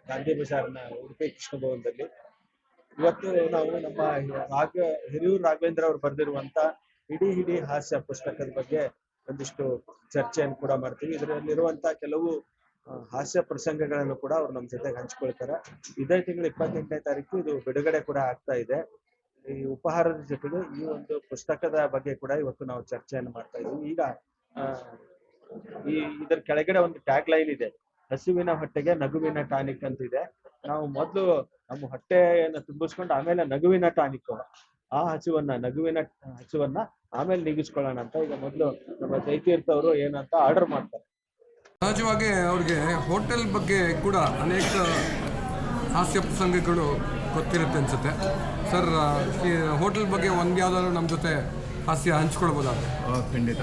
ಗಾಂಧಿ ಬಜಾರ್ನ ಉಡುಪಿ ಕೃಷ್ಣ ಭವನದಲ್ಲಿ ಇವತ್ತು ನಾವು ನಮ್ಮ ಹಿರಿಯೂರು ರಾಘವೇಂದ್ರ ಅವರು ಬರೆದಿರುವಂತ ಇಡೀ ಇಡೀ ಹಾಸ್ಯ ಪುಸ್ತಕದ ಬಗ್ಗೆ ಒಂದಿಷ್ಟು ಚರ್ಚೆಯನ್ನು ಕೂಡ ಮಾಡ್ತೀವಿ. ಇದರಲ್ಲಿರುವಂತ ಕೆಲವು ಹಾಸ್ಯ ಪ್ರಸಂಗಗಳನ್ನು ಕೂಡ ಅವ್ರು ನಮ್ಮ ಜೊತೆಗೆ ಹಂಚ್ಕೊಳ್ತಾರೆ. ಇದೇ ತಿಂಗಳು 28ನೇ ತಾರೀಕು ಇದು ಬಿಡುಗಡೆ ಕೂಡ ಆಗ್ತಾ ಇದೆ. ಈ ಉಪಹಾರದ ಜೊತೆಗೆ ಈ ಒಂದು ಪುಸ್ತಕದ ಬಗ್ಗೆ ಕೂಡ ಇವತ್ತು ನಾವು ಚರ್ಚೆಯನ್ನು ಮಾಡ್ತಾ ಇದ್ದೀವಿ. ಈಗ ಇದರ ಕೆಳಗಡೆ ಒಂದು ಟ್ಯಾಗ್ ಲೈನ್ ಇದೆ, ಹಸುವಿನ ಹೊಟ್ಟೆಗೆ ನಗುವಿನ ಟಾನಿಕ್ ಅಂತ ಇದೆ. ನಾವು ಮೊದಲು ನಮ್ಮ ಹೊಟ್ಟೆಯನ್ನು ತುಂಬಿಸ್ಕೊಂಡು ಆಮೇಲೆ ನಗುವಿನ ಟಾನಿಕ್, ಆ ನಗುವಿನ ಹಸುವನ್ನ ಆಮೇಲೆ ನೀಗಿಸ್ಕೊಳ್ಳೋಣ ಅಂತ ಈಗ ಮೊದಲು ನಮ್ಮ ಜಯತೀರ್ಥ ಅವರು ಏನಂತ ಆರ್ಡರ್ ಮಾಡ್ತಾರೆ. ಸಹಜವಾಗಿ ಅವ್ರಿಗೆ ಹೋಟೆಲ್ ಬಗ್ಗೆ ಕೂಡ ಅನೇಕ ಹಾಸ್ಯ ಪ್ರಸಂಗಗಳು ಗೊತ್ತಿರುತ್ತೆ ಅನ್ಸುತ್ತೆ. ಸರ್, ಈ ಹೋಟೆಲ್ ಬಗ್ಗೆ ಒಂದು ಯಾವ್ದಾದ್ರು ನಮ್ಮ ಜೊತೆ ಹಾಸ್ಯ ಹಂಚ್ಕೊಳ್ಬೋದಾದ್ರೆ? ಖಂಡಿತ.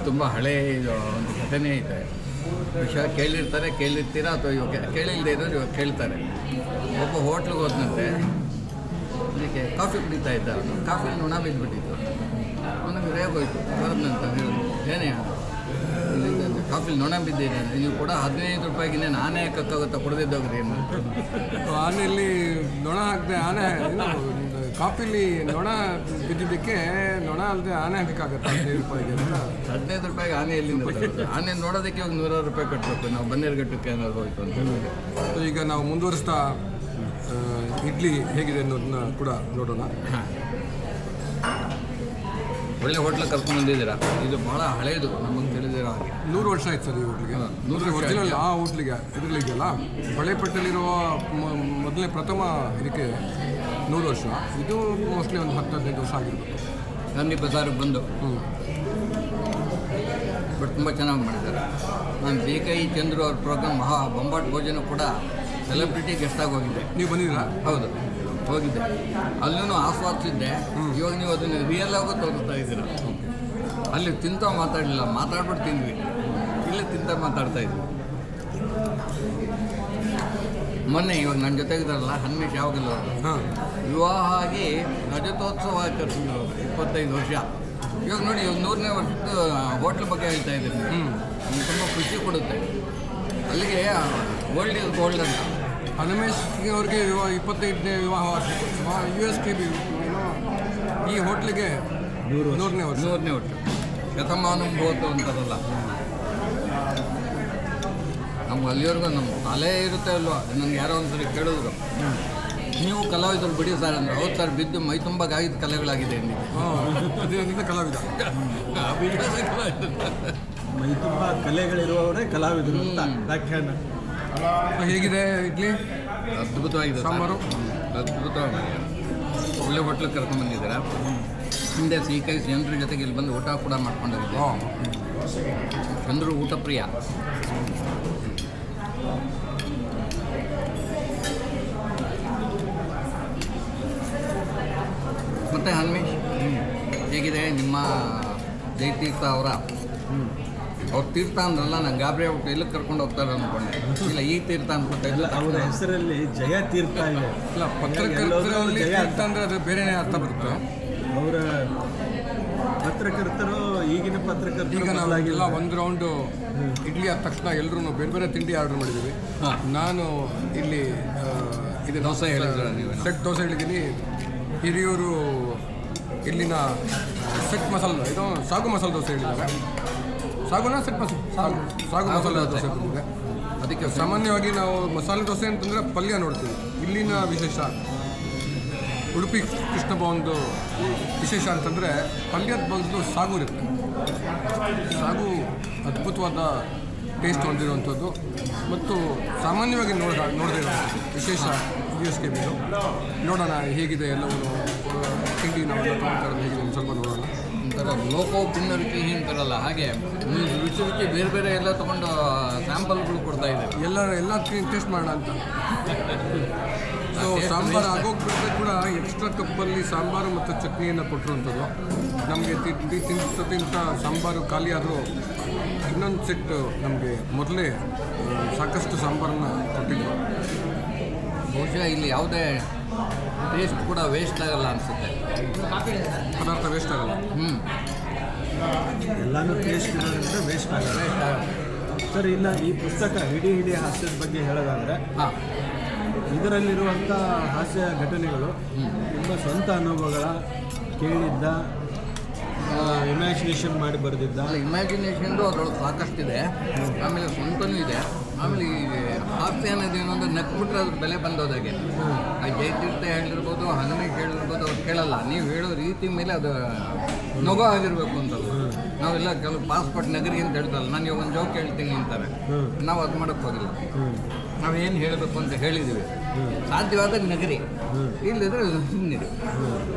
ತುಂಬ ಹಳೆಯ ಒಂದು ಘಟನೆ ಇದೆ. ವಿಷಯ ಕೇಳಿರ್ತೀರಾ ಅಥವಾ ಇವಾಗ ಕೇಳಿಲ್ಲದೆ ಇರೋರು ಇವಾಗ ಕೇಳ್ತಾರೆ. ಒಬ್ಬ ಹೋಟ್ಲಿಗೆ ಹೋದಂತೆ ಅದಕ್ಕೆ ಕಾಫಿ ಕುಡಿತಾ ಇದ್ದ. ಅವನು ಕಾಫಿಲಿ ನುಣ ಬಿದ್ದುಬಿಟ್ಟಿತ್ತು. ಅವನಿಗೆ ರೇಗೋಯ್ತು. ಬರೋದಂತ ಏನೇ ಕಾಫಿಲಿ ನೊಣ ಬಿದ್ದಿದೆ, ನೀವು ಕೂಡ 15 ರೂಪಾಯಿಗೆ ಆನೆ ಕಕ್ಕಾಗುತ್ತಾ ಕುಡಿದಿದ್ದೋಗ್ರಿ ಏನು. ಆನೆಯಲ್ಲಿ ನೊಣ ಹಾಕಿದೆ, ಆನೆ ಕಾಫಿಲಿ ನೊಣ ಬಿದ್ದಿದ್ದಕ್ಕೆ ನೊಣ ಅಲ್ಲದೆ ಆನೆ ಹಾಕಕ್ಕಾಗತ್ತೆ 15 ರೂಪಾಯಿಗೆ ಅಂತ. 15 ರೂಪಾಯಿಗೆ ಆನೆ ಎಲ್ಲಿಂದ? ಆನೆ ನೋಡೋದಕ್ಕೆ ಇವಾಗ 100 ರೂಪಾಯಿ ಕಟ್ಟಬೇಕು ನಾವು ಬನ್ನೇರುಘಟ್ಟಕ್ಕೆ ಏನಾದ್ರು ಹೋಯ್ತು ಅಂತ. ಈಗ ನಾವು ಮುಂದುವರಿಸ್ತಾ ಇಡ್ಲಿ ಹೇಗಿದೆ ಅನ್ನೋದನ್ನ ಕೂಡ ನೋಡೋಣ. ಒಳ್ಳೆ ಹೋಟ್ಲಿಗೆ ಕರ್ಕೊಂಡು ಬಂದಿದ್ದೀರಾ. ಇದು ಭಾಳ ಹಳೆಯದು, ನಮಗೆ ತಿಳಿದಿರೋ ಹಾಗೆ 100 ವರ್ಷ ಆಯ್ತು ಸರ್ ಈ ಹೋಟ್ಲಿಗೆ. 100 ಒರಿಜಿನಲ್ ಆ ಹೋಟ್ಲಿಗೆ ಇದರಲ್ಲಿ ಇದೆಯಲ್ಲ, ಬಳೆಪಟ್ಟಲ್ಲಿರುವ ಮೊದಲನೇ ಪ್ರಥಮ ಇದಕ್ಕೆ 100 ವರ್ಷ. ಇದು ಮೋಸ್ಟ್ಲಿ ಒಂದು 10-15 ವರ್ಷ ಆಗಿರ್ಬೇಕು. ಗಾಂಧಿ ಬಜಾರಿಗೆ ಬಂದು ಬಟ್ ತುಂಬ ಚೆನ್ನಾಗಿ ಮಾಡಿದ್ದಾರೆ. ನಾನು BKI ಚಂದ್ರು ಅವ್ರ ಪ್ರೋಗ್ರಾಮ್ ಮಹಾ ಬೊಂಬಾಟ್ ಭೋಜನ ಕೂಡ ಸೆಲೆಬ್ರಿಟಿ ಗೆಸ್ಟಾಗಿ ಹೋಗಿದ್ದೆ. ನೀವು ಬಂದಿದ್ದೀರಾ? ಹೌದು, ಹೋಗಿದ್ದೆ. ಅಲ್ಲೂ ಆಸ್ವಾದಿಸಿದ್ದೆ. ಇವಾಗ ನೀವು ಅದನ್ನು ರಿಯಲ್ ಆಗೋ ತೋರಿಸ್ತಾ ಇದ್ದೀರಾ. ಅಲ್ಲಿ ತಿಂತ ಮಾತಾಡಲಿಲ್ಲ, ಮಾತಾಡ್ಬಿಟ್ಟು ತಿಂದ್ವಿ. ಇಲ್ಲಿ ತಿಂತ ಮಾತಾಡ್ತಾ ಇದ್ವಿ. ಮೊನ್ನೆ ಇವಾಗ ನನ್ನ ಜೊತೆಗಿದ್ದಾರಲ್ಲ ಹನ್ಮೇಶ್ ಯಾವಾಗಲ್ಲ ವಿವಾಹ ಆಗಿ ರಜತೋತ್ಸವ ಆಚರಿಸಿದ್ರು 25 ವರ್ಷ. ಇವಾಗ ನೋಡಿ, ಇವಾಗ 100ನೇ ವರ್ಷದ ಹೋಟ್ಲ್ ಬಗ್ಗೆ ಹೇಳ್ತಾ ಇದ್ದೀನಿ. ನಮ್ಗೆ ತುಂಬ ಖುಷಿ ಕೊಡುತ್ತೆ. ಅಲ್ಲಿಗೆ ಗೋಲ್ಡ್ ಇಸ್ ಗೋಲ್ಡ್ ಅಂತ. ಹನುಮೇಶ್ ಅವ್ರಿಗೆ 25ನೇ ವಿವಾಹ USK ಈ ಹೋಟ್ಲಿಗೆ 100ನೇ ವರ್ಷ. ಶತಮಾನುಭವತ್ತು ಅಂತಾರಲ್ಲ, ನಮ್ಗೆ ಅಲ್ಲಿವರೆಗೂ ನಮ್ಮ ತಲೆ ಇರುತ್ತೆ ಅಲ್ವಾ. ನನಗೆ ಯಾರೋ ಒಂದ್ಸರಿ ಕೇಳಿದ್ರು, ನೀವು ಕಲಾವಿದರು ಬಿಡಿ ಸರ್ ಅಂದ್ರೆ. ಹೌದು ಸರ್, ಬಿದ್ದು ಮೈ ತುಂಬ ಗಾಯದ ಕಲೆಗಳಾಗಿದೆ ನಿಮಗೆ. ಕಲಾವಿದ ಮೈ ತುಂಬ ಕಲೆಗಳಿರುವವರೇ ಕಲಾವಿದರು ಅಂತ ವ್ಯಾಖ್ಯಾನ. ಹೇಗಿದೆ ಇಡ್ಲಿ? ಅದ್ಭುತವಾಗಿದೆ. ಸಾಂಬಾರು ಅದ್ಭುತವಾಗಿ ಒಳ್ಳೆ ಹೋಟ್ಲಿಗೆ ಕರ್ಕೊಂಡು ಬಂದಿದ್ದೀರಾ. ಹಿಂದೆ CKI ಚಂದ್ರ ಜೊತೆಗೆ ಇಲ್ಲಿ ಬಂದು ಊಟ ಕೂಡ ಮಾಡ್ಕೊಂಡಿದ್ದೆ. ಚಂದ್ರು ಊಟ ಪ್ರಿಯ. ಮತ್ತು ಹನ್ಮೇಶ್ ಹೇಗಿದೆ ನಿಮ್ಮ ಜಯತೀರ್ಥ ಅವರ ಅವ್ರು ತೀರ್ಥ ಅಂದ್ರಲ್ಲ, ನಾನು ಗಾಬರಿ ಆಗ್ಬಿಟ್ಟು ಎಲ್ಲಿ ಕರ್ಕೊಂಡು ಹೋಗ್ತಾರೆ ಅಂದ್ಕೊಂಡೆ. ಇಲ್ಲ, ಈ ತೀರ್ಥ ಅನ್ಕೊತಾ ಇಲ್ಲ. ಅವರ ಹೆಸರಲ್ಲಿ ಜಯ ತೀರ್ಥ ಇದೆ. ಇಲ್ಲ, ಪತ್ರಕರ್ತರಲ್ಲಿ ತೀರ್ಥ ಅಂದರೆ ಅದು ಬೇರೆನೇ ಅರ್ಥ ಬರುತ್ತೆ. ಅವರ ಪತ್ರಕರ್ತರು ಈಗಿನ ಪತ್ರಕರ್ತರು. ಈಗ ನಾವೆಲ್ಲ ಒಂದು ರೌಂಡು ಇಡ್ಲಿ ಆದ ತಕ್ಷಣ ಎಲ್ಲರೂ ಬೇರೆ ಬೇರೆ ತಿಂಡಿ ಆರ್ಡರ್ ಮಾಡಿದ್ದೀವಿ. ನಾನು ಇಲ್ಲಿ ಇದು ದೋಸೆ ಹೇಳಿದ್ರೆ ನೀವು ಸೆಟ್ ದೋಸೆ ಹೇಳಿದ್ದೀನಿ. ಹಿರಿಯೂರು ಇಲ್ಲಿನ ಸೆಟ್ ಮಸಾಲೆ ಇದು ಸಾಗು ಮಸಾಲೆ ದೋಸೆ ಹೇಳಿದ್ದಾರೆ. ಸಾಗುನ ಸೆಟ್ ಸಾಗು ಮಸಾಲೆ ದೋಸೆ ಬಂದಿದೆ. ಅದಕ್ಕೆ ಸಾಮಾನ್ಯವಾಗಿ ನಾವು ಮಸಾಲೆ ದೋಸೆ ಅಂತಂದರೆ ಪಲ್ಯ ನೋಡ್ತೀವಿ. ಇಲ್ಲಿನ ವಿಶೇಷ ಉಡುಪಿ ಕೃಷ್ಣ ಭವನದ್ದು ವಿಶೇಷ ಅಂತಂದರೆ ಪಲ್ಯದ ಬದಲು ಸಾಗು ಇರುತ್ತೆ. ಸಾಗು ಅದ್ಭುತವಾದ ಟೇಸ್ಟ್ ಹೊಂದಿರುವಂಥದ್ದು ಮತ್ತು ಸಾಮಾನ್ಯವಾಗಿ ನೋಡದೇ ಇರೋವಂಥದ್ದು ವಿಶೇಷ USK ಮೀನು. ನೋಡೋಣ ಹೇಗಿದೆ ಎಲ್ಲವೂ ತಿಂಡಿ ನಾವೆಲ್ಲ ತೊಗೊಳ್ತಾರೆ ಹೇಗಿದೆ ಒಂದು ಸ್ವಲ್ಪ ನೋಡೋಣ. ಒಂಥರ ಲೋಕೋಪನ್ನ ರುಚಿ ಅಂತಾರಲ್ಲ, ಹಾಗೆ ರುಚಿ ಬೇರೆ ಬೇರೆ ಎಲ್ಲ ತೊಗೊಂಡು ಸ್ಯಾಂಪಲ್ಗಳು ಕೊಡ್ತಾ ಇದ್ದಾರೆ. ಎಲ್ಲ ಟೇಸ್ಟ್ ಮಾಡೋಣ ಅಂತ. ಸೊ ಸಾಂಬಾರು ಆಗೋಗ್ಬಿಟ್ರೆ ಕೂಡ ಎಕ್ಸ್ಟ್ರಾ ಕಪ್ಪಲ್ಲಿ ಸಾಂಬಾರು ಮತ್ತು ಚಟ್ನಿಯನ್ನು ಕೊಟ್ಟಿರುವಂಥದ್ದು. ನಮಗೆ ತಿಂತ ಸಾಂಬಾರು ಖಾಲಿ ಆದರೂ ಇನ್ನೊಂದು ಸೆಟ್ ನಮಗೆ ಮೊದಲೇ ಸಾಕಷ್ಟು ಸಾಂಬಾರನ್ನು ಕೊಟ್ಟಿದ್ರು. ಬಹುಶಃ ಇಲ್ಲಿ ಯಾವುದೇ ಟೇಸ್ಟ್ ಕೂಡ ವೇಸ್ಟ್ ಆಗಲ್ಲ ಅನಿಸುತ್ತೆ. ಪದಾರ್ಥ ವೇಸ್ಟ್ ಆಗಲ್ಲ. ಎಲ್ಲನೂ ಟೇಸ್ಟ್ ಇರೋದ್ರಿಂದ ವೇಸ್ಟ್ ಆಗಲ್ಲ ಸರ್. ಇನ್ನು ಈ ಪುಸ್ತಕ ಇಡೀ ಹಾಸ್ಯದ ಬಗ್ಗೆ ಹೇಳೋದಾದರೆ ಇದರಲ್ಲಿರುವಂಥ ಹಾಸ್ಯ ಘಟನೆಗಳು ತುಂಬ ಸ್ವಂತ ಅನುಭವಗಳ ಕೇಳಿದ್ದ ಇಮ್ಯಾಜಿನೇಷನ್ ಮಾಡಿ ಬರೆದಿದ್ದ. ಇಮ್ಯಾಜಿನೇಷನ್ದು ಅದರೊಳಗೆ ಸಾಕಷ್ಟಿದೆ, ಆಮೇಲೆ ಸ್ವಂತನೂ ಇದೆ. ಆಮೇಲೆ ಈ ಹಾಸ್ಯ ಅನ್ನೋದು ಏನಂದ್ರೆ ನಕ್ಬಿಟ್ರೆ ಅದ್ರ ಬೆಲೆ ಬಂದೋದಾಗೆ. ಜಯತೀರ್ಥ ಹೇಳಿರ್ಬೋದು, ಹನುಮೇಶ್ ಹೇಳಿರ್ಬೋದು, ಅವ್ರು ಕೇಳಲ್ಲ. ನೀವು ಹೇಳೋ ರೀತಿ ಮೇಲೆ ಅದು ನಗು ಆಗಿರ್ಬೇಕು ಅಂತಲ್ಲ. ನಾವೆಲ್ಲ ಕೆಲವು ಪಾಸ್ಪೋರ್ಟ್ ನಗರಿ ಅಂತ ಹೇಳ್ತಲ್ಲ, ನಾನು ಇವಾಗ ಒಂದು ಜೋಕ್ ಹೇಳ್ತೀನಿ ಅಂತಾರೆ, ನಾವು ಅದು ಮಾಡೋಕ್ಕೆ ಹೋಗಿಲ್ಲ. ನಾವೇನು ಹೇಳಬೇಕು ಅಂತ ಹೇಳಿದ್ದೀವಿ, ಸಾಧ್ಯವಾದಾಗ ನಗರಿ, ಇಲ್ಲದ್ರೆ ಸುಮ್ಮನಿರಿ.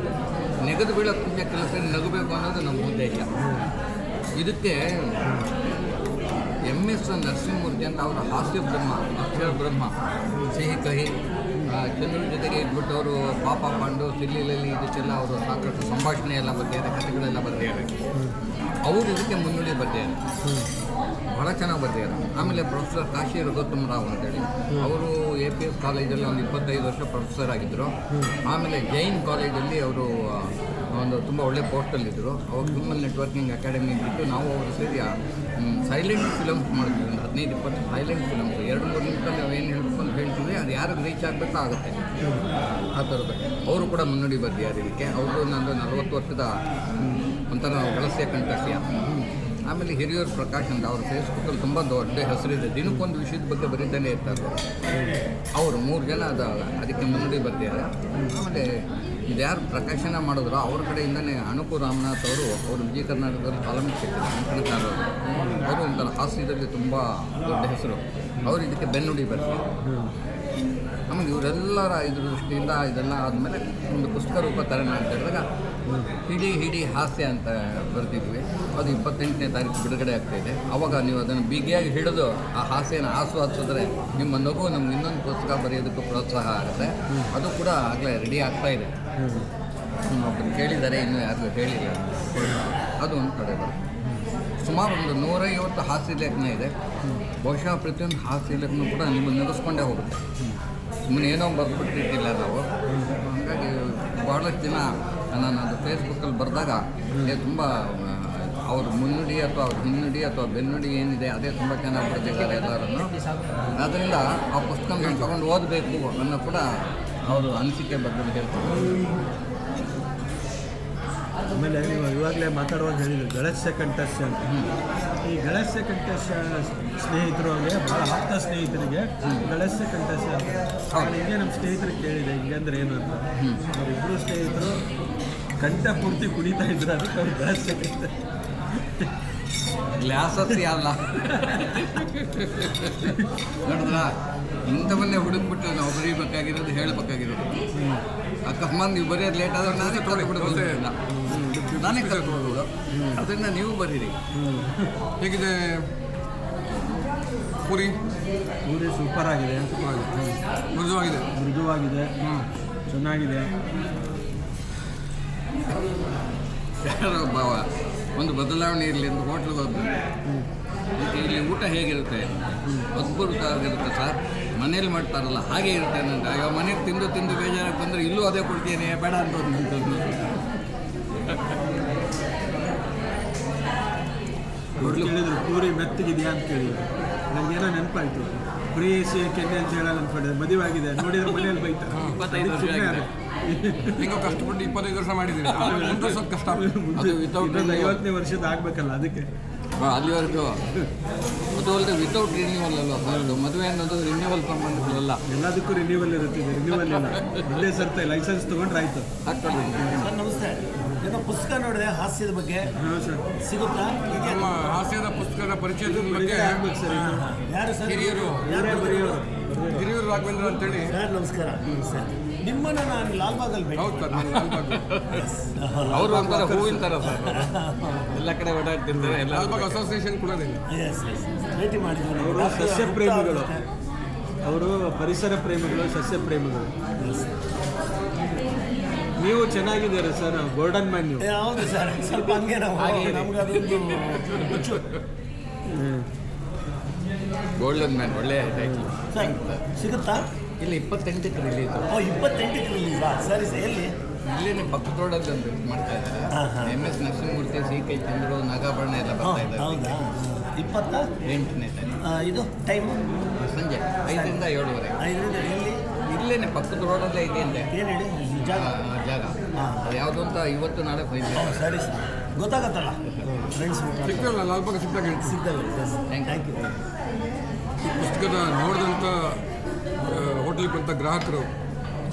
ನೆಗೆದು ಬೀಳೋ ಪುಣ್ಯ ಕೆಲಸ ನಗಬೇಕು ಅನ್ನೋದು ನಮ್ಮ ಉದ್ದೇಶ. ಇದಕ್ಕೆ MS ನರಸಿಂಹಮೂರ್ತಿ ಅಂತ ಅವರ ಹಾಸ್ಯ ಬ್ರಹ್ಮ, ಅಕ್ಷರ ಬ್ರಹ್ಮ, ಸಿಹಿ ಕಹಿ, ಚಂದ್ರ ಜೊತೆಗೆ ಇಟ್ಬಿಟ್ಟು ಅವರು ಪಾಪ ಪಾಂಡು, ಸಿಲ್ಲಿಲಲ್ಲಿ ಇದಕ್ಕೆಲ್ಲ ಅವರು ಸಾಕಷ್ಟು ಸಂಭಾಷಣೆ ಎಲ್ಲ ಬರ್ತಿದ್ದಾರೆ, ಕಥೆಗಳೆಲ್ಲ ಬರ್ತಿದ್ದಾರೆ. ಅವರು ಇದಕ್ಕೆ ಮುನ್ನುಡಿ ಬರ್ತಿದ್ದಾರೆ, ಭಾಳ ಚೆನ್ನಾಗಿ ಬರ್ತಿದ್ದಾರೆ. ಆಮೇಲೆ ಪ್ರೊಫೆಸರ್ ಕಾಶಿ ರಘುತ್ತಮ ರಾವ್ ಅಂತೇಳಿ, ಅವರು APS ಕಾಲೇಜಲ್ಲಿ ಒಂದು 25 ವರ್ಷ ಪ್ರೊಫೆಸರ್ ಆಗಿದ್ದರು. ಆಮೇಲೆ ಜೈನ್ ಕಾಲೇಜಲ್ಲಿ ಅವರು ಒಂದು ತುಂಬ ಒಳ್ಳೆ ಪೋಸ್ಟಲ್ಲಿದ್ದರು. ಅವಾಗ ಹ್ಯೂಮನ್ ನೆಟ್ವರ್ಕಿಂಗ್ ಅಕಾಡೆಮಿ ಇದ್ದಿತ್ತು. ನಾವು ಅವರು ಸೇರಿ ಸೈಲೆಂಟ್ ಫಿಲಮ್ಸ್ ಮಾಡಿದ್ವಿ, ಒಂದು 15-20 ಸೈಲೆಂಟ್ ಫಿಲಮ್ಸ್. 2-3 ನಿಮಿಷದಲ್ಲಿ ನಾವು ಏನು ಹೇಳಬೇಕು ಅಂತ ಹೇಳ್ತೀವಿ, ಅದು ಯಾರಿಗೆ ರೀಚ್ ಆಗಬೇಕೋ ಆಗುತ್ತೆ ಆ ಥರದ್ದು. ಅವರು ಕೂಡ ಮುನ್ನುಡಿ ಬರ್ತಿದ್ದಾರೆ ಇದಕ್ಕೆ. ಅವರು ನಂದು 40 ವರ್ಷದ ಒಂಥರ ಗಳಸ್ಯ ಕಂಠಸ್ಯ. ಆಮೇಲೆ ಹಿರಿಯೂರು ಪ್ರಕಾಶ್ ಅಂತ ಅವ್ರ ಫೇಸ್ಬುಕ್ಕಲ್ಲಿ ತುಂಬ ದೊಡ್ಡ ಹೆಸರಿದೆ, ದಿನಕ್ಕೊಂದು ವಿಷಯದ ಬಗ್ಗೆ ಬರೀತಾನೆ ಇರ್ತಾರೆ ಅವರು. 3 ಜನ ಅದಕ್ಕೆ ಮುನ್ನುಡಿ ಬರ್ತಿದ್ದಾರೆ. ಆಮೇಲೆ ಇದು ಯಾರು ಪ್ರಕಾಶನ ಮಾಡಿದ್ರು ಅವ್ರ ಕಡೆಯಿಂದನೇ ಅನುಪು ರಾಮನಾಥ್ ಅವರು ವಿಜಯ ಕರ್ನಾಟಕದಲ್ಲಿ ಕಾಲಮಿಕ್ ಸಿಕ್ಕಿದ್ರು. ಅವರು ಒಂಥರ ಹಾಸ್ಯದಲ್ಲಿ ತುಂಬ ದೊಡ್ಡ ಹೆಸರು, ಅವರು ಇದಕ್ಕೆ ಬೆನ್ನುಡಿ ಬರ್ತಾರೆ. ಆಮೇಲೆ ಇವರೆಲ್ಲರ ಇದ್ರ ದೃಷ್ಟಿಯಿಂದ ಇದೆಲ್ಲ ಆದಮೇಲೆ ಒಂದು ಪುಸ್ತಕ ರೂಪ ತರೋಣ ಅಂತ ಹೇಳಿದಾಗ ಹಿಡಿ ಹಾಸ್ಯ ಅಂತ ಬರೆದಿದ್ವಿ. ಅದು 28ನೇ ತಾರೀಕು ಬಿಡುಗಡೆ ಆಗ್ತಾಯಿದೆ. ಆವಾಗ ನೀವು ಅದನ್ನು ಬಿಗಿಯಾಗಿ ಹಿಡಿದು ಆ ಹಾಸ್ಯನ ಆಸ್ವಾದಿಸಿದ್ರೆ ನಿಮ್ಮ ನಗು ನಮ್ಗೆ ಇನ್ನೊಂದು ಪುಸ್ತಕ ಬರೆಯೋದಕ್ಕೂ ಪ್ರೋತ್ಸಾಹ ಆಗುತ್ತೆ. ಅದು ಕೂಡ ಆಗಲೇ ರೆಡಿ ಆಗ್ತಾಯಿದೆ. ಒಬ್ಬರು ಕೇಳಿದ್ದಾರೆ, ಇನ್ನೂ ಯಾರಿಗೂ ಹೇಳಿಲ್ಲ. ಅದು ಒಂದು ಕಡೆ ಬರುತ್ತೆ. ಸುಮಾರು ಒಂದು 150 ಹಾಸ್ಯ ಲೇಖನ ಇದೆ. ಬಹುಶಃ ಪ್ರತಿಯೊಂದು ಹಾಸ್ಯ ಲೇಖನ ಕೂಡ ನಿಮ್ಮನ್ನು ನಗಿಸ್ಕೊಂಡೇ ಹೋಗುತ್ತೆ. ಸುಮ್ಮನೆ ಏನೋ ಬರೆದ್ಬಿಟ್ಟಿರ್ತಿಲ್ಲ ನಾವು. ಹಾಗಾಗಿ ಭಾಳಷ್ಟು ದಿನ ನಾನು ಅದು ಫೇಸ್ಬುಕ್ಕಲ್ಲಿ ಬರೆದಾಗ ತುಂಬ ಅವ್ರ ಮುನ್ನುಡಿ ಅಥವಾ ಅವ್ರ ಹಿನ್ನುಡಿ ಅಥವಾ ಬೆನ್ನುಡಿ ಏನಿದೆ ಅದೇ ತುಂಬ ಚೆನ್ನಾಗಿ ಬರೆದಿದ್ದಾರೆ ಎಲ್ಲರನ್ನು. ಆದ್ದರಿಂದ ಆ ಪುಸ್ತಕ ತಗೊಂಡು ಓದಬೇಕು ಅನ್ನೋ ಕೂಡ ಅವರು ಅನಿಸಿಕೆ ಬಗ್ಗೆ ಹೇಳ್ತಾರೆ. ಆಮೇಲೆ ನೀವು ಇವಾಗಲೇ ಮಾತಾಡುವಾಗ ಹೇಳಿದ್ರು ಗಳಸ್ಯ ಕಂಠಸ್ಯ ಅಂತ. ಈ ಗಳಸ್ಯ ಕಂಠಸ್ಯ ಸ್ನೇಹಿತರು ಅಂದರೆ ಭಾಳ ಆಪ್ತ ಸ್ನೇಹಿತರಿಗೆ ಗಳಸ್ಯ ಕಂಠಸ್ಯ ಅಂತ. ಹಿಂಗೆ ನಮ್ಮ ಸ್ನೇಹಿತರಿಗೆ ಕೇಳಿದೆ ಹಿಂಗೆ ಅಂದರೆ ಏನು ಅಂತ. ಅವರಿಬ್ಬರು ಸ್ನೇಹಿತರು ಕಂಠ ಪೂರ್ತಿ ಕುಣಿತಾ ಇದ್ರು, ಅದಕ್ಕೆ ಅವ್ರು ಗಳಸ್ಯ ಕಂಠ ಗ್ಲಾಸಸ್ ಅಲ್ಲ ನೋಡಿದ್ರ. ಇಂಥವನ್ನೇ ಹುಡುಕ್ಬಿಟ್ಟು ನಾವು ಬರೀಬೇಕಾಗಿರೋದು, ಹೇಳಬೇಕಾಗಿರೋದು. ಅಕಸ್ಮಾತ್ ನೀವು ಬರೆಯೋದು ಲೇಟ್ ಆದ್ರೆ ನಾನೇ ತೊಗೊಂಡ್ಬಿಡೋದು, ನಾನೇ ಕಲ್ತ್ಕೊಳ್ಬೋದು. ಅದನ್ನು ನೀವು ಬರೀರಿ. ಹೇಗಿದೆ ಪೂರಿ? ಪೂರಿ ಸೂಪರ್ ಆಗಿದೆ, ಮೃದುವಾಗಿದೆ, ಚೆನ್ನಾಗಿದೆ. ಯಾರೋ ಭಾವ ಒಂದು ಬದಲಾವಣೆ ಇರಲಿ ಅಂತ ಹೋಟ್ಲಿಗೆ ಹೋದ್ರು. ಇಲ್ಲಿ ಊಟ ಹೇಗಿರುತ್ತೆ? ಅದ್ಭುತವಾಗಿರುತ್ತೆ ಸರ್, ಮನೇಲಿ ಮಾಡ್ತಾರಲ್ಲ ಹಾಗೆ ಇರುತ್ತೆ ನಂಗೆ. ಅಯ್ಯೋ ಮನೇಲಿ ತಿಂದು ಬೇಜಾರಾಗಿ ಬಂದರೆ ಇಲ್ಲೂ ಅದೇ ಕೊಡ್ತೀನಿ ಬೇಡ ಅಂತ ಕೇಳಿದ್ರು ಪೂರಿ ಮೆತ್ತಗಿದೆಯಾ ಅಂತ ಕೇಳಿದ್ರು. ನನಗೇನೋ ನೆನಪಾಯಿತು, ಫ್ರೀ ಕೆನ್ನೆ ಅಂತ ಹೇಳಲ್ಲ ಅಂದ್ಕೊಂಡಿದ್ದೆ. ಮದುವೆ ಆಗಿದೆ ನೋಡಿದ್ರೆ ಮನೇಲಿ ಬೈತಾರೆ. 25 ವರ್ಷ ಹೆಂಗೋ ಕಷ್ಟಪಟ್ಟು 25 ವರ್ಷ ಮಾಡಿದ್ದೀನಿ, ಸ್ವಲ್ಪ ಕಷ್ಟ. ಅದು ವಿತೌಟ್ 50ನೇ ವರ್ಷದ ಆಗಬೇಕಲ್ಲ, ಅದಕ್ಕೆ ಅಲ್ಲಿವರೆಗೂ. ಅದು ಅಲ್ಲದೆ ವಿತೌಟ್ ರಿನ್ಯೂವಲ್ ಅಲ್ವ ಸರ್, ಮದುವೆ ಅನ್ನೋದು ರಿನ್ಯೂವಲ್ ಸಂಬಂಧಗಳಲ್ಲ. ಎಲ್ಲದಕ್ಕೂ ರಿನ್ಯೂವಲ್ ಇರುತ್ತೆ, ರಿನ್ಯೂವಲ್ ಇಲ್ಲ. ಒಂದೇ ಸರ್ತೆ ಲೈಸೆನ್ಸ್ ತೊಗೊಂಡ್ರೆ ಆಯಿತು. ನಮಸ್ತೆ. ಏನೋ ಪುಸ್ತಕ ನೋಡಿದೆ ಹಾಸ್ಯದ ಬಗ್ಗೆ, ಸಿಗುತ್ತಾ? ನಮ್ಮ ಹಾಸ್ಯದ ಪುಸ್ತಕದ ಪರಿಚಯದ ಬಗ್ಗೆ ಆಗ್ಬೇಕು ಸರ್. ಯಾರು ಸರ್? ಹಿರಿಯೂರು ರಾಘವೇಂದ್ರ ಅಂತೇಳಿ. ಸರ್ ನಮಸ್ಕಾರ. ನಿಮ್ಮನ್ನು ನಾನು ಲಾಲ್ಬಾಗಲ್ಲಿ ಭೇಟಿ. ಹೌದು ಸರ್, ನಾನು ಲಾಲ್ಬಾಗ್. ಅವರು ಒಂಥರ ಹೂವಿನ ಥರ ಸರ್, ಎಲ್ಲ ಕಡೆ ಓಡಾಡ್ತಿರ್ತಾರೆ. ಲಾಲ್ಬಾಗ್ ಅಸೋಸಿಯೇಷನ್ ಕೂಡ ಇದೆ. ಭೇಟಿ ಮಾಡಿದ್ರು. ಅವರು ಸಸ್ಯ ಪ್ರೇಮಿಗಳು, ಅವರು ಪರಿಸರ ಪ್ರೇಮಿಗಳು, ಸಸ್ಯ ಪ್ರೇಮಿಗಳು. ನೀವು ಚೆನ್ನಾಗಿದ್ದೀರಾ ಸರ್, ಗೋಲ್ಡನ್ ಮ್ಯಾನ್ ನೀವು. ಹೌದು ಸರ್, ಸ್ವಲ್ಪ ಹಂಗೆ ನಾವು ನಮ್ಗೆ ಅದೊಂದು ಗೋಲ್ಡನ್ ಮ್ಯಾನ್ ಒಳ್ಳೆ ಟೈಟ್ಲ್. ಸಿಗುತ್ತಾ? ಇಲ್ಲಿ 28ಕ್ಕೆ ರಿಲೀಸ್. 28ಕ್ಕೆ ರಿಲೀಸಾ? ಸರಿ ಸರ್. ಎಲ್ಲಿ? ಇಲ್ಲೇ ಪಕ್ಕದೊಳಗೆ ಒಂದು ಮಾಡ್ತಾ ಇದ್ದಾರೆ. MS ನರಸಿಂಹಮೂರ್ತಿ, CK ಚಂದ್ರು, ನಾಗಾಭರಣ ಎಲ್ಲ ಬರ್ತಾ ಇದ್ದಾರೆ. ಹೌದಾ? 28ನೇ ತಾರೀಕು. ಇದು ಟೈಮು ಸಂಜೆ 5ರಿಂದ 7:30. 5ರಿಂದ ಎಲ್ಲಿ? ಇಲ್ಲೇನೆ ಪಕ್ಕದ ರೋಡಲ್ಲೇ ಇದೆ ಅಂತೆ ಏನು ಹೇಳಿ ಜಾಗ ಆ ಜಾಗ. ಅದು ಯಾವುದು ಅಂತ ಇವತ್ತು ನಾಳೆ ಫೈನ್. ಸರಿ ಸರ್ ಗೊತ್ತಾಗತ್ತಲ್ಲ ಫ್ರೆಂಡ್ಸ್ ಸಿಗ್ತಲ್ಲ ಲಾಲ್ಬಾಗ ಸಿಕ್ಕಿದಾಗ ಹೇಳ್ತೀನಿ. ಸಿಗ್ತದೆ ಥ್ಯಾಂಕ್ ಯು. ಈ ಪುಸ್ತಕದ ನೋಡಿದಂಥ ಹೋಟ್ಲಿಗೆ ಬಂತ ಗ್ರಾಹಕರು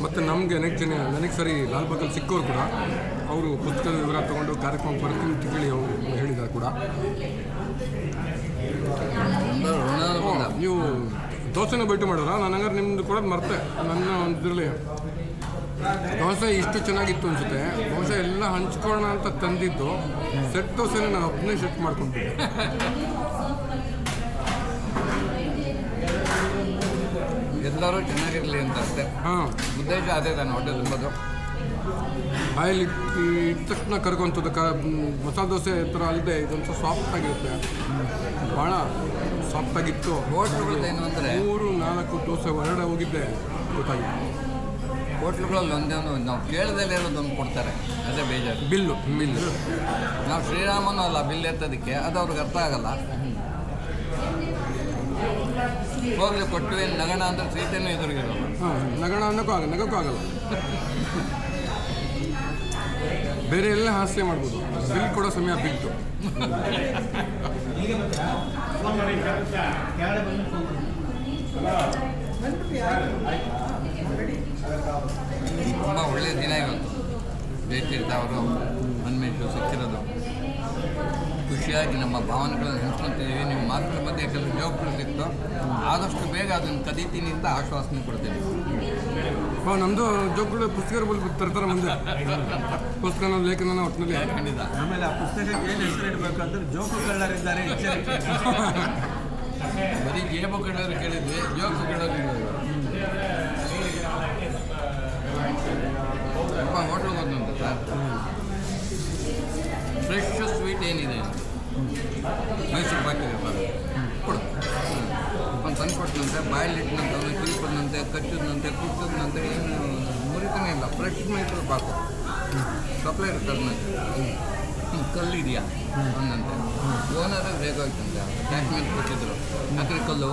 ಮತ್ತು ನಮಗೆ ನನಗೆ ಸರಿ ಲಾಲ್ಬಾಗಲ್ಲಿ ಸಿಕ್ಕೋರು ಕೂಡ ಅವರು ಪುಸ್ತಕದ ವಿವರ ತೊಗೊಂಡು ಕಾರ್ಯಕ್ರಮ ಬರ್ತೀನಿ ಅಂತ ಹೇಳಿ ಅವರು ಹೇಳಿದ್ದಾರೆ ಕೂಡ. ನೀವು ದೋಸೆನ ಭೇಟಿ ಮಾಡೋರ? ನಾನು ಹಂಗಾರೆ ನಿಮ್ಮದು ಕೊಡೋದು ಮರ್ತೆ. ನನ್ನ ಒಂದು ಇದರಲ್ಲಿ ದೋಸೆ ಇಷ್ಟು ಚೆನ್ನಾಗಿತ್ತು ಅನಿಸುತ್ತೆ. ಬಹುಶಃ ಎಲ್ಲ ಹಂಚ್ಕೊಳ್ಳೋಣ ಅಂತ ತಂದಿದ್ದು ಸೆಟ್ ದೋಸೆನ ನಾನು ಒಬ್ಬನೇ ಸೆಟ್ ಮಾಡ್ಕೊಂಡ್ಬಿಟ್ಟೆ. ಎಲ್ಲರೂ ಚೆನ್ನಾಗಿರಲಿ ಅಂತ ಅಷ್ಟೇ ಹಾಂ, ಉದ್ದೇಶ ಅದೇ ತಾನೆ ಹೊಟ್ಟೆ ತುಂಬೋದು. ಬಾಯಲ್ಲಿ ಇಟ್ಟ ತಕ್ಷಣ ಕರ್ಕೊಂಥದ್ದು ಮಸಾಲೆ ದೋಸೆ ಥರ ಅಲ್ಲದೆ ಇದೊಂದು ಸಾಫ್ಟಾಗಿರುತ್ತೆ, ಭಾಳ ಸಾಫ್ಟಾಗಿತ್ತು. ಹೋಟ್ಲುಗಳು ಏನು ಅಂದರೆ 3-4 ದೋಸೆ ಹೊರಗಡೆ ಹೋಗಿದ್ದೆ ಗೊತ್ತಾಗಿತ್ತು. ಹೋಟ್ಲುಗಳಲ್ಲಿ ಒಂದೇನು ನಾವು ಕೇಳದಲ್ಲೇ ಇರೋದೊಂದು ಕೊಡ್ತಾರೆ, ಅದೇ ಬೇಜಾರು. ಬಿಲ್ಲು ನಾವು ಶ್ರೀರಾಮನೂ ಅಲ್ಲ ಬಿಲ್ ಎತ್ತೋದಕ್ಕೆ, ಅದು ಅವ್ರಿಗೆ ಅರ್ಥ ಆಗಲ್ಲ. ಹೋಗ್ಲಿ ಕೊಟ್ಟು ಏನು ನಗಣ ಅಂದರೆ ಸೀತೆನೂ ಎದುರಿಗಿರೋದು. ಹಾಂ, ನಗಕ್ಕೂ ಆಗಲ್ಲ. ಬೇರೆ ಎಲ್ಲ ಹಾಸ್ಯ ಮಾಡ್ಬೋದು, ಬಿಲ್ ಕೊಡೋ ಸಮಯ ಬಿಟ್ಟು. ತುಂಬ ಒಳ್ಳೆಯ ದಿನ ಇವತ್ತು. ಜಯತೀರ್ಥ ಅವರು ಹನುಮೇಶು ಸಿಕ್ಕಿರೋದು ಖುಷಿಯಾಗಿ ನಮ್ಮ ಭಾವನೆಗಳನ್ನು ಹಂಚ್ಕೊತಿದ್ದೀವಿ. ನಿಮ್ಮ ಮಾತುಗಳ ಮಧ್ಯೆ ಕೆಲವು ಜವಾಬ್ದಾರಿ ಸಿಕ್ತು, ಆದಷ್ಟು ಬೇಗ ಅದನ್ನು ಕದೀತೀನಿ ಅಂತ ಆಶ್ವಾಸನೆ ಕೊಡ್ತೀನಿ. ನಮ್ಮದು ಜೋಗುಗಳು ಪುಸ್ತಕಗಳು ತರ್ತಾರೆ ಮುಂದೆ, ಪುಸ್ತಕನ ಲೇಖನ ಒಟ್ಟಿನಲ್ಲಿ. ಖಂಡಿತ. ಆಮೇಲೆ ಆ ಪುಸ್ತಕಕ್ಕೆ ಏನು ಹೆಸರು ಇಡಬೇಕು ಅಂದ್ರೆ ಜೋಕುಗಳರಿದ್ದಾರೆ ಎಚ್ಚರಿಕೆ. ಬರೀ ಜೇಬು ಕಳ್ಳರು ಕೇಳಿದ್ವಿ, ಜೋಕು ಕಳ್ಳರು ಹೇಳಿದ್ರು. ತುಂಬ ಹೋಟ್ಲಿಗೆ ಬಂದಂತ ಸರ್ ಫ್ರೆಶ್ ಸ್ವೀಟ್ ಏನಿದೆ ಮೈಸೂರು ಬಾಕಿದೆ ಸರ್ ಕೊಡು ಒಂದು ತಂದು ಕೊಟ್ಟನಂತೆ, ಬಾಯಲ್ಲಿಟ್ಟನಂತೆ, ಅವನು ಕಿರಿಪದಂತೆ, ಕಚ್ಚಿದಂತೆ, ಕುಟ್ಟಿದಂತೆ, ಏನು ಮುರಿತಾನೆ ಇಲ್ಲ. ಫ್ರೆಶ್ ಮೈಸೂರು ಪಾಕು ಸಪ್ಲೈ ಇರ್ತಾರೆ. ಕಲ್ಲಿದೆಯಾ ಅಂದಂತೆ, ಓನರ್ ಬೇಗ ಹೋಯ್ತಂತೆ, ಕ್ಯಾಶ್ ಮೇಲೆ ಕೊಟ್ಟಿದ್ರು. ಅಕ್ರಿ ಕಲ್ಲು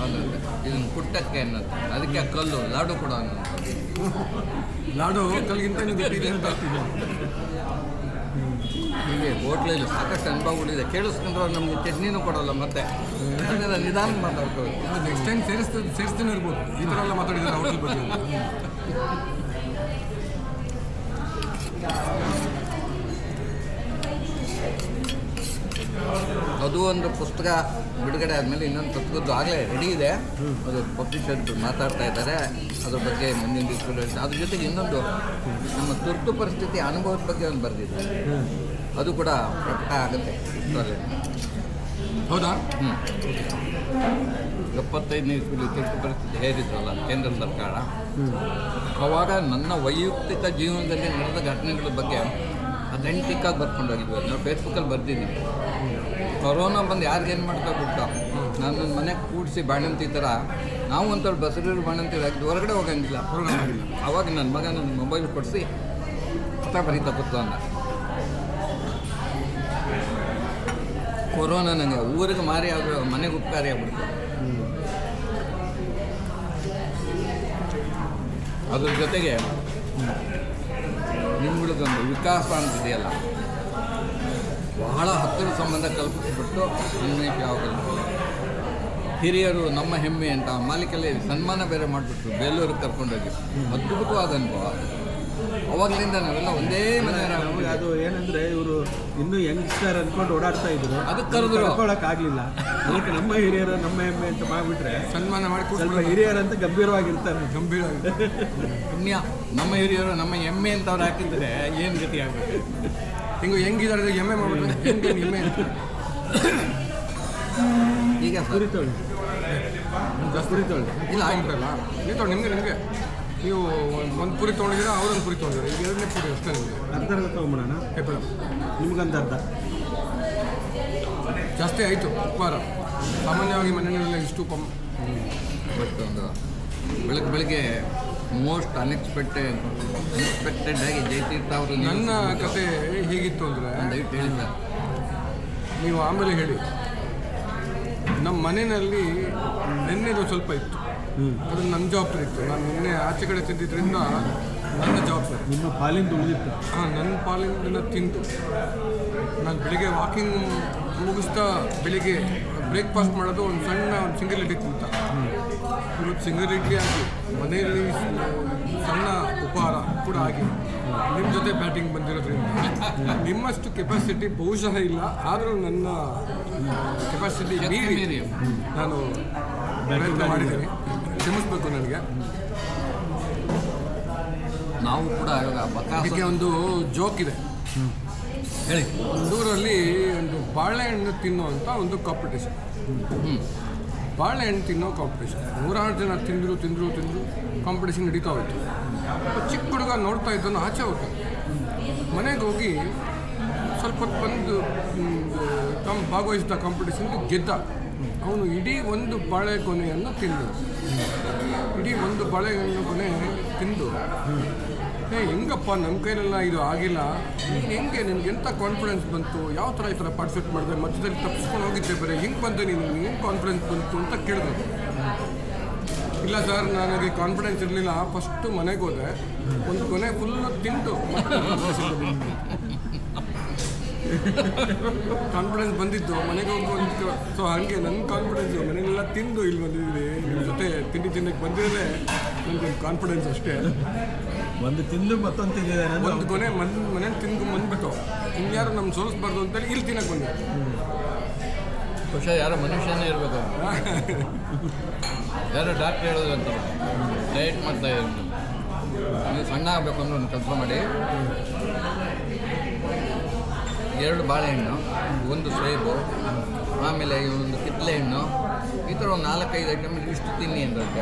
ಅಂದಂತೆ, ಇದನ್ನು ಕುಟ್ಟಕ್ಕೆ ಅನ್ನಂತೆ, ಅದಕ್ಕೆ ಆ ಕಲ್ಲು ಲಾಡು ಕೊಡೋ ಅನ್ನಂತೆ. ಲಾಡು ಕಲ್ಲಿಗಿಂತ ಗಟ್ಟಿದೆ ಅಂತ ಆಗ್ತಿದೆ. ಹೀಗೆ ಹೋಟ್ಲಲ್ಲಿ ಸಾಕಷ್ಟು ಅನುಭವಗಳಿದೆ. ಕೇಳಿಸ್ಕೊಂಡ್ರೆ ನಮಗೆ ಚಟ್ನಿನೂ ಕೊಡೋಲ್ಲ, ಮತ್ತೆ ಅದೆಲ್ಲ ನಿಧಾನ ಮಾತಾಡ್ತೀವಿ. ನೆಕ್ಸ್ಟ್ ಟೈಮ್ ಸೇರಿಸ್ತಾನೆ ಇರ್ಬೋದು. ಈ ಥರ ಎಲ್ಲ ಮಾತಾಡಿದ್ದಾರೆ ಹೋಟೆಲ್ ಬಗ್ಗೆ. ಅದು ಒಂದು ಪುಸ್ತಕ ಬಿಡುಗಡೆ ಆದಮೇಲೆ ಇನ್ನೊಂದು ಪುಸ್ತಕದ್ದು ಆಗಲೇ ರೆಡಿ ಇದೆ. ಅದು ಪಬ್ಲಿಷರ್ ಮಾತಾಡ್ತಾ ಇದ್ದಾರೆ, ಅದ್ರ ಬಗ್ಗೆ ಮುಂದಿನ ದಿವಸಗಳು. ಅದ್ರ ಜೊತೆಗೆ ಇನ್ನೊಂದು ನಮ್ಮ ತುರ್ತು ಪರಿಸ್ಥಿತಿ ಅನುಭವದ ಬಗ್ಗೆ ಒಂದು ಬರೆದಿದ್ದಾರೆ, ಅದು ಕೂಡ ಪ್ರಕಟ ಆಗುತ್ತೆ ಇದರಲ್ಲಿ. ಹೌದಾ? 75ನೇ ಇಸ್ವಿಲಿ ತುರ್ತು ಪರಿಸ್ಥಿತಿ ಹೇರಿದ್ರಲ್ಲ ಕೇಂದ್ರ ಸರ್ಕಾರ, ಆವಾಗ ನನ್ನ ವೈಯಕ್ತಿಕ ಜೀವನದಲ್ಲಿ ನಡೆದ ಘಟನೆಗಳ ಬಗ್ಗೆ ಅಥೆಂಟಿಕ್ಕಾಗಿ ಬರ್ಕೊಂಡು ಹೋಗಿದ್ವಿ. ನಾವು ಫೇಸ್ಬುಕ್ಕಲ್ಲಿ ಬರ್ತಿದ್ದೀವಿ. ಕೊರೋನಾ ಬಂದು ಯಾರಿಗೇನು ಮಾಡ್ತಾ ಬಿಟ್ಟು ನಾನು ನನ್ನ ಮನೆಗೆ ಕೂಡಿಸಿ ಬಾಣಂತಿ ಥರ ನಾವು ಒಂಥರ ಬಸರೀರು ಬಾಣಂತಿ ಹಾಕಿದ್ದು ಹೊರಗಡೆ ಹೋಗಂಗಿಲ್ಲ. ಆವಾಗ ನನ್ನ ಮಗ ನನ್ನ ಮೊಬೈಲ್ ಕೊಡಿಸಿ ಪತ್ರ ಬರೀತಾ ಕೂತು ಅಂದ. ಕೊರೋನಾ ನನಗೆ ಊರಿಗೆ ಮಾರಿ ಆದರೂ ಮನೆಗೆ ಉಪಕಾರಿ ಆಗ್ಬಿಡ್ತು. ಅದ್ರ ಜೊತೆಗೆ ನಿಮ್ಗಳದೊಂದು ವಿಕಾಸ ಅಂತಿದೆಯಲ್ಲ, ಬಹಳ ಹತ್ತಿರ ಸಂಬಂಧ ಕಲ್ಪಿಸ್ಬಿಟ್ಟು ಅನ್ವೇಷ ಯಾವಾಗಲೂ ಹಿರಿಯರು ನಮ್ಮ ಹೆಮ್ಮೆ ಅಂತ ಮಾಲಿಕಲ್ಲಿ ಸನ್ಮಾನ ಬೇರೆ ಮಾಡಿಬಿಟ್ರು, ಬೇಲೂರಿಗೆ ಕರ್ಕೊಂಡೋಗಿ. ಅದ್ಭುತವಾದ ಅನುಭವ. ಅವಾಗಲಿಂದ ನಾವೆಲ್ಲ ಒಂದೇ ಮನೆಯವರಾಗ. ಅದು ಏನಂದ್ರೆ ಇವರು ಇನ್ನೂ ಯಂಗ್ಸ್ಟರ್ ಅನ್ಕೊಂಡು ಓಡಾಡ್ತಾ ಇದ್ರು, ಅದಕ್ಕೆ ಕರೆದ್ರು ಆಗ್ಲಿಲ್ಲ. ಅದಕ್ಕೆ ನಮ್ಮ ಹಿರಿಯರು ನಮ್ಮ ಹೆಮ್ಮೆ ಅಂತ ಮಾಡ್ಬಿಟ್ರೆ ಸನ್ಮಾನ ಮಾಡಿ ಸ್ವಲ್ಪ ಹಿರಿಯರಂತ ಗಂಭೀರವಾಗಿರ್ತಾರೆ. ಪುಣ್ಯ, ನಮ್ಮ ಹಿರಿಯರು ನಮ್ಮ ಹೆಮ್ಮೆ ಅಂತ ಅವ್ರು ಹಾಕಿದ್ರೆ ಏನು ಗತಿ ಆಗಬೇಕು. ಹಿಂಗೆ ಹೆಂಗಿದ್ದಾರೆ ಎಮ್ಮೆ ಮಾಡ್ಬಿಟ್ರೆ ಹೆಂಗೆ ಎಮ್ಮೆ ಈಗ ಕುರಿತೋಳಿ ಇಲ್ಲ ಆಗಿಬಿಟ್ಟಲ್ಲ. ನೀವು ತೊಗೊಂಡು ನಿಮಗೆ ನೀವು ಒಂದು ಪುರಿ ತೊಗೊಂಡಿದ್ದೀರಾ, ಅವರೊಂದು ಪುರಿ ತೊಗೊಂಡಿದ್ದೀರಾ, ಈಗ 2ನೇ ಪುರಿ ಅಷ್ಟೇ ನಿಮಗೆ. ಅರ್ಧ ತೊಗೊಂಬಿಡೋಣ ಹೇಳ ನಿಮ್ಗೊಂದು ಅರ್ಧ. ಜಾಸ್ತಿ ಆಯಿತು ಉಪಹಾರ. ಸಾಮಾನ್ಯವಾಗಿ ಮನೆಯಲ್ಲೆಲ್ಲ ಇಷ್ಟು ಬಟ್ ಒಂದು ಬೆಳಗ್ಗೆ ಮೋಸ್ಟ್ ಅನ್ಎಕ್ಸ್ಪೆಕ್ಟೆಡ್ ಆಗಿ ಜಯತೀರ್ಥ ಅವರು ನನ್ನ ಕತೆ ಹೇಗಿತ್ತು ಅಂದರೆ, ದಯವಿಟ್ಟು ಹೇಳಿ ಸರ್. ನೀವು ಆಮೇಲೆ ಹೇಳಿ. ನಮ್ಮ ಮನೆಯಲ್ಲಿ ನೆನ್ನೆದು ಸ್ವಲ್ಪ ಇತ್ತು, ಅದು ನನ್ನ ಜವಾಬ್ದಾರಿ ಇತ್ತು. ನಾನು ನಿನ್ನೆ ಆಚೆ ಕಡೆ ತಿಂದಿದ್ದರಿಂದ ನನ್ನ ಜವಾಬ್ದಾರಿ. ನಿಮ್ಮ ಪಾಲಿಂದ ಉಳಿದಿತ್ತು. ಹಾಂ, ನನ್ನ ಪಾಲಿನ ತಿಂದು ನಾನು ಬೆಳಿಗ್ಗೆ ವಾಕಿಂಗ್ ಮುಗಿಸ್ತಾ ಬೆಳಿಗ್ಗೆ ಬ್ರೇಕ್ಫಾಸ್ಟ್ ಮಾಡೋದು ಒಂದು ಸಿಂಗಲ್ ಇಡ್ಲಿ ತಿಂತ. ಇವತ್ತು ಸಿಂಗಲ್ ಇಡ್ಲಿ ಆಗಿ ಮನೆಯಲ್ಲಿ ಸಣ್ಣ ಉಪಹಾರ ಕೂಡ ಆಗಿ ನಿಮ್ಮ ಜೊತೆ ಬ್ಯಾಟಿಂಗ್ ಬಂದಿರೋದ್ರಿಂದ ನಿಮ್ಮಷ್ಟು ಕೆಪಾಸಿಟಿ ಬಹುಶಃ ಇಲ್ಲ. ಆದರೂ ನನ್ನ ಕೆಪಾಸಿಟಿ ಮೀರಿ ನಾನು ಪ್ರಯತ್ನ ಮಾಡಿದ್ದೀನಿ. ಕ್ಷಮಿಸ್ಬೇಕು ನನಗೆ. ನಾವು ಕೂಡ ಇದಕ್ಕೆ ಒಂದು ಜೋಕ್ ಇದೆ. ಹೇಳಿ. ಒಂದೂರಲ್ಲಿ ಒಂದು ಬಾಳೆಹಣ್ಣು ತಿನ್ನುವಂಥ ಒಂದು ಕಾಂಪಿಟೇಷನ್. ಬಾಳೆಹಣ್ಣು ತಿನ್ನೋ ಕಾಂಪಿಟೇಷನ್. 106 ಜನ ತಿಂದರು ಕಾಂಪಿಟೇಷನ್ ನಡೀತಾ ಹೋಯ್ತು. ಚಿಕ್ಕ ಹುಡುಗ ನೋಡ್ತಾ ಇದ್ದನ್ನು ಆಚೆ ಹೋಗ್ತಾನೆ. ಮನೆಗೆ ಹೋಗಿ ಸ್ವಲ್ಪ ಹೊತ್ತು ಬಂದು ಭಾಗವಹಿಸಿದ ಕಾಂಪಿಟೇಷನ್ಗೆ ಗೆದ್ದ. ಅವನು ಇಡೀ ಒಂದು ಬಾಳೆಗೊನೆಯನ್ನು ತಿಂದು ಕೊನೆ ತಿಂದು ಹೆಂಗಪ್ಪ ನಮ್ಮ ಕೈಲೆಲ್ಲ ಇದು ಆಗಿಲ್ಲ, ಹೆಂಗೆ ನಿನಗೆಂಥ ಕಾನ್ಫಿಡೆನ್ಸ್ ಬಂತು, ಯಾವ ಥರ ಈ ಥರ ಪಾರ್ಟಿಸಿಪೇಟ್ ಮಾಡಿದೆ, ಮಧ್ಯದಲ್ಲಿ ತಪ್ಪಿಸ್ಕೊಂಡು ಹೋಗಿದ್ದೆ ಬೇರೆ, ಹೆಂಗೆ ಬಂದೆ ನೀನು, ಹೆಂಗೆ ಕಾನ್ಫಿಡೆನ್ಸ್ ಬಂತು ಅಂತ ಕೇಳಿದ್ರು. ಇಲ್ಲ ಸರ್, ನನಗೆ ಕಾನ್ಫಿಡೆನ್ಸ್ ಇರಲಿಲ್ಲ. ಫಸ್ಟು ಮನೆಗೆ ಹೋದೆ, ಒಂದು ಕೊನೆ ಫುಲ್ಲು ತಿಂದು ಕಾನ್ಫಿಡೆನ್ಸ್ ಬಂದಿತ್ತು. ಮನೆಗೆ ಹೋಗುವಂತ. ಸೊ ಹಾಗೆ ನನ್ನ ಕಾನ್ಫಿಡೆನ್ಸ್ ಮನೆಯೆಲ್ಲ ತಿಂದು ಇಲ್ಲಿ ಬಂದಿದ್ದೀನಿ. ನಿಮ್ಮ ಜೊತೆ ತಿನ್ನಕ್ಕೆ ಬಂದಿರೋದೇ ನನಗೊಂದು ಕಾನ್ಫಿಡೆನ್ಸ್ ಅಷ್ಟೇ. ಒಂದು ತಿಂದು ಮತ್ತೊಂದು ತಿಂದಿದೆ. ಒಂದು ಕೊನೆ ಮನೇಲಿ ತಿಂದು ಬಂದ್ಬಿಟ್ಟು ಇನ್ಯಾರು ನಮ್ಮ ಸೋಲಿಸ್ಬಾರ್ದು ಅಂತೇಳಿ ಇಲ್ಲಿ ತಿನ್ನಕ್ಕೆ ಬಂದೆ. ಬಹುಶಃ ಯಾರೋ ಮನುಷ್ಯನೇ ಇರಬೇಕು. ಯಾರೋ ಡಾಕ್ಟ್ರ್ ಹೇಳೋದು ಅಂತ ಡಯಟ್ ಮಾಡ್ತಾ ಇರೋದು. ನೀವು ಸಣ್ಣ ಆಗಬೇಕು ಅಂದ್ರೆ ಒಂದು ಕೆಲಸ ಮಾಡಿ, 2 ಬಾಳೆಹಣ್ಣು, 1 ಸೇಬು, ಆಮೇಲೆ ಒಂದು ಕಿತ್ತಳೆ ಹಣ್ಣು, ಈ ಥರ ಒಂದು 4-5 ಐಟಮ್ ಇಷ್ಟು ತಿನ್ನಿ ಅಂದ್ರಂತೆ.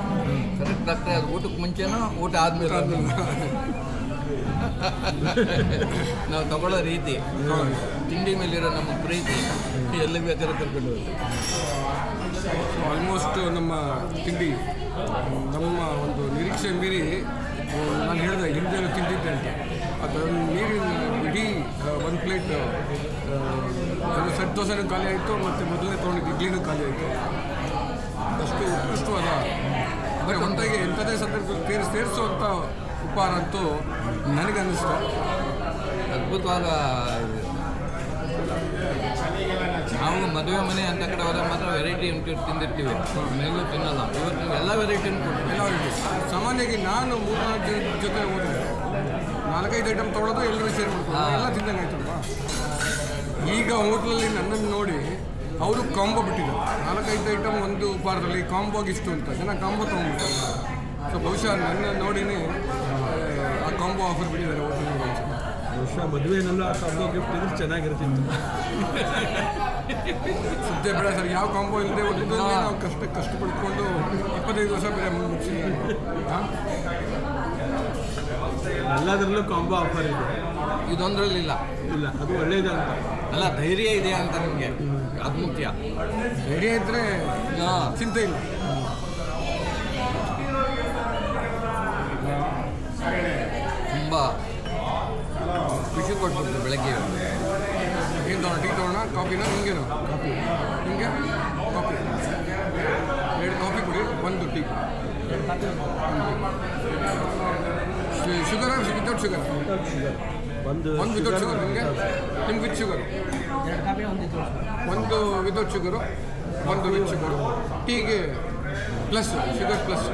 ಕರೆಕ್ಟ್ ಆಗ್ತದೆ. ಅದು ಊಟಕ್ಕೆ ಮುಂಚೆನೋ ಊಟ ಆದಮೇಲೆ ನಾವು ತಗೊಳ್ಳೋ ರೀತಿ, ತಿಂಡಿ ಮೇಲಿರೋ ನಮ್ಮ ಪ್ರೀತಿ ಎಲ್ಲಿಗೆ ಬೇಕಾದ್ರೆ ಕರ್ಕೊಂಡು ಹೋಗುತ್ತೆ. ಆಲ್ಮೋಸ್ಟ್ ನಮ್ಮ ತಿಂಡಿ ನಮ್ಮ ಒಂದು ನಿರೀಕ್ಷೆ ಮೀರಿ, ನಾನು ಹೇಳಿದೆ ಹಿಂದೆ ತಿಂದಿದ್ದೆ ಅಂತ, ಅದನ್ನು ಮೀರಿ ಇಡೀ 1 ಪ್ಲೇಟ್ ಸೆಟ್ ದೋಸೆನೂ ಖಾಲಿ ಆಯಿತು, ಮತ್ತು ಮೊದಲನೇ ತೊಗೊಂಡಿದ್ದು ಇಡ್ಲಿನೂ ಖಾಲಿ ಆಯಿತು. ಅಷ್ಟು ಉತ್ಕೃಷ್ಟವಾದ, ಬರೀ ಒಂದಾಗಿ ಎಂಥದೇ ಸಂದರ್ಭದಲ್ಲಿ ಸೇರಿಸುವಂಥ ಉಪಹಾರ ಅಂತೂ ನನಗೆ ಅನ್ನಿಸ್ತು. ಅದ್ಭುತವಾದ ನಾವು ಮದುವೆ ಮನೆ ಅಂತ ಕಡೆ ಹೋದಾಗ ಮಾತ್ರ ವೆರೈಟಿ ತಿಂದಿರ್ತೀವಿ, ಮೇಲೂ ತಿನ್ನಲ್ಲ. ಇವತ್ತು ನೀವು ಎಲ್ಲ ವೆರೈಟಿನೂ ಕೊಡ್ತೀವಿ. ಎಲ್ಲ ಸಾಮಾನ್ಯವಾಗಿ ನಾನು 3-4 ಜೊತೆ ಹೋದರೆ 4-5 ಐಟಮ್ ತೊಗೊಳೋದು ಎಲ್ಲರೂ ಸೇರಿ ಮಾಡ್ಕೊಂಡು ಎಲ್ಲ ತಿಂದಂಗೆ ಆಯ್ತಲ್ವಾ. ಈಗ ಹೋಟ್ಲಲ್ಲಿ ನನ್ನನ್ನು ನೋಡಿ ಅವರು ಕಾಂಬೋ ಬಿಟ್ಟಿದ್ದಾರೆ. 4-5 ಐಟಮ್ ಒಂದು ಉಪಹಾರದಲ್ಲಿ ಕಾಂಬೋಗೆ ಇಷ್ಟು ಅಂತ ಜನ ಕಾಂಬೋ ತೊಗೊಂಡ್ಬಿಡ್ತಾರೆ. ಸೊ ಬಹುಶಃ ನನ್ನ ನೋಡಿನೇ ಆ ಕಾಂಬೋ ಆಫರ್ ಬಿಟ್ಟಿದ್ದಾರೆ ಹೋಟೆಲ್ನಲ್ಲಿ. ಬಹುಶಃ ಮದುವೆನೆಲ್ಲ ಕಾಂಬೋ ಗಿಫ್ಟ್ ಇದ್ರೆ ಚೆನ್ನಾಗಿರ್ತಿತ್ತು. ಸದ್ಯ ಬೇಡ ಸರ್, ಯಾವ ಕಾಂಬೋ ಇಲ್ಲದೆ ಒಂದು ನಾವು ಕಷ್ಟಪಡ್ಕೊಂಡು 25 ವರ್ಷ ಬೇರೆ ಮುಗಿಸಿ. ಎಲ್ಲದರಲ್ಲೂ ಕಾಂಬೋ ಆಫರ್ ಇದೆ, ಇದೊಂದರಲ್ಲಿಲ್ಲ. ಇಲ್ಲ ಅದು ಒಳ್ಳೇದು ಅಂತ ಅಲ್ಲ, ಧೈರ್ಯ ಇದೆ ಅಂತ ನಿಮಗೆ, ಅದು ಮುಖ್ಯ. ಧೈರ್ಯ ಇದ್ದರೆ ಚಿಂತೆ ಇಲ್ಲ. ತುಂಬ ಖುಷಿ ಕೊಟ್ಬಿಟ್ಟು ಬೆಳಗ್ಗೆ. ಏನು ತೊಗೊಳ, ಟೀ ತೊಗೊಳ, ಕಾಫಿನ? ನಿಮಗೇನು ಕಾಫಿ? ನಿಮಗೆ ಕಾಫಿ 2 ಕಾಫಿ ಕೊಡಿ, 1 ಟೀ. Sugar without sugar? ಒಂದು ವಿತೌಟ್ ಶುಗರ್. ನಿಮಗೆ with sugar? 1 without sugar, 1 with sugar. ಟೀಗೆ ಪ್ಲಸ್ ಶುಗರ್ ಪ್ಲಸ್.